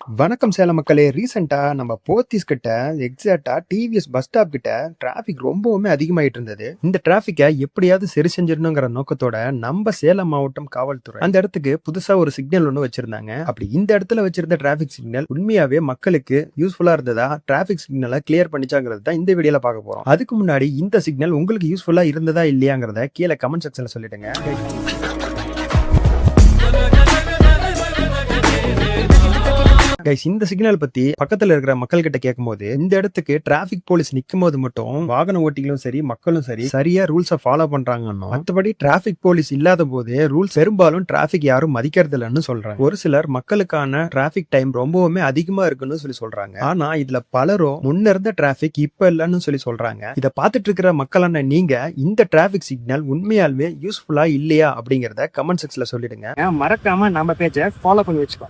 வணக்கம் சேலம் மக்களே. ரீசெண்டா நம்ம போத்தீஸ் கிட்ட எக்ஸாக்டா டிவிஎஸ் பஸ் ஸ்டாப் கிட்ட டிராபிக் ரொம்பவுமே அதிகமாயிட்டு இருந்தது. இந்த டிராபிக்கை எப்படியாவது சரி செஞ்சிடணுங்கிற நோக்கத்தோட நம்ம சேலம் மாவட்டம் காவல்துறை அந்த இடத்துக்கு புதுசா ஒரு சிக்னல் ஒன்று வச்சிருந்தாங்க. அப்படி இந்த இடத்துல வச்சிருந்த டிராபிக் சிக்னல் உண்மையாவே மக்களுக்கு யூஸ்ஃபுல்லா இருந்ததா, டிராபிக் சிக்னலை கிளியர் பண்ணிச்சாங்கிறது தான் இந்த வீடியோல பார்க்க போறோம். அதுக்கு முன்னாடி இந்த சிக்னல் உங்களுக்கு யூஸ்ஃபுல்லா இருந்ததா இல்லையாங்கிறத கீழே கமெண்ட் செக்ஷன்ல சொல்லிடுங்க. கைஸ், இந்த சிக்னல் பத்தி பக்கத்துல இருக்கிற மக்கள் கிட்ட கேட்கும்போது இந்த இடத்துக்கு டிராபிக் போலீஸ் நிக்கும் போது மட்டும் வாகன ஓட்டிகளும் சரி மக்களும் சரி சரியா ரூல்ஸை ஃபாலோ பண்றாங்கன்னு, மற்றபடி டிராபிக் போலீஸ் இல்லாத போது ரூல்ஸ் பெரும்பாலும் டிராபிக் யாரும் மதிக்கிறது இல்லைன்னு சொல்றாங்க. ஒரு சிலர் மக்களுக்கான டிராபிக் டைம் ரொம்பவுமே அதிகமா இருக்குன்னு சொல்லி சொல்றாங்க. ஆனா இதுல பலரும் முன்ன இருந்த டிராபிக் இப்ப இல்லைன்னு சொல்லி சொல்றாங்க. இதை பார்த்துட்டு இருக்கிற மக்களான நீங்க இந்த டிராபிக் சிக்னல் உண்மையாலுமே யூஸ்ஃபுல்லா இல்லையா அப்படிங்கறத கமெண்ட் செக்ஷன்ல சொல்லிடுங்க. மறக்காம நம்ம பேஜை ஃபாலோ பண்ணி வச்சுக்கோ.